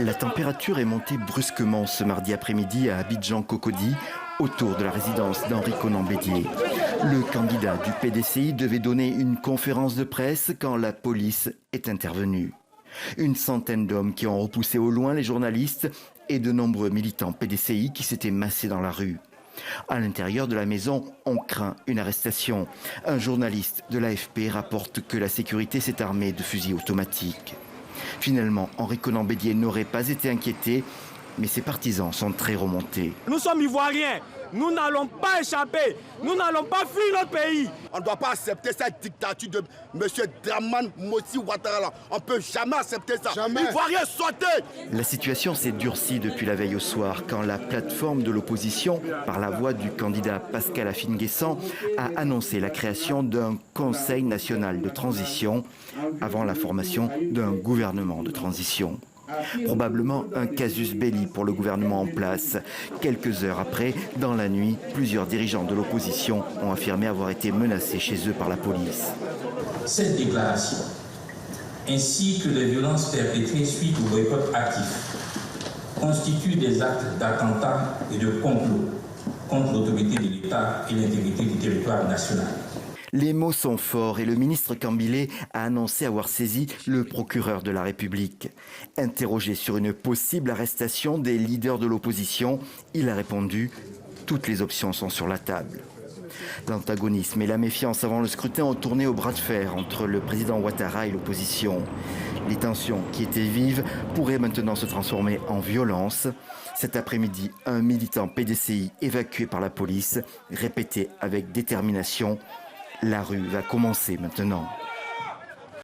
La température est montée brusquement ce mardi après-midi à Abidjan-Cocody, autour de la résidence d'Henri Konan Bédié. Le candidat du PDCI devait donner une conférence de presse quand la police est intervenue. Une centaine d'hommes qui ont repoussé au loin les journalistes et de nombreux militants PDCI qui s'étaient massés dans la rue. À l'intérieur de la maison, on craint une arrestation. Un journaliste de l'AFP rapporte que la sécurité s'est armée de fusils automatiques. Finalement, Henri Konan Bédié n'aurait pas été inquiété, mais ses partisans sont très remontés. Nous sommes Ivoiriens, nous n'allons pas échapper, nous n'allons pas fuir notre pays. On ne doit pas accepter cette dictature de M. Dramane Mossi Ouattara. On ne peut jamais accepter ça. Jamais. Ivoiriens, sortez! La situation s'est durcie depuis la veille au soir, quand la plateforme de l'opposition, par la voix du candidat Pascal Afine-Guessant, a annoncé la création d'un Conseil national de transition avant la formation d'un gouvernement de transition. Probablement un casus belli pour le gouvernement en place. Quelques heures après, dans la nuit, plusieurs dirigeants de l'opposition ont affirmé avoir été menacés chez eux par la police. Cette déclaration, ainsi que les violences perpétrées suite au boycott actif, constituent des actes d'attentat et de complot contre l'autorité de l'État et l'intégrité du territoire national. Les mots sont forts et le ministre Cambilé a annoncé avoir saisi le procureur de la République. Interrogé sur une possible arrestation des leaders de l'opposition, il a répondu « Toutes les options sont sur la table ». L'antagonisme et la méfiance avant le scrutin ont tourné au bras de fer entre le président Ouattara et l'opposition. Les tensions qui étaient vives pourraient maintenant se transformer en violence. Cet après-midi, un militant PDCI évacué par la police répétait avec détermination: la rue va commencer maintenant.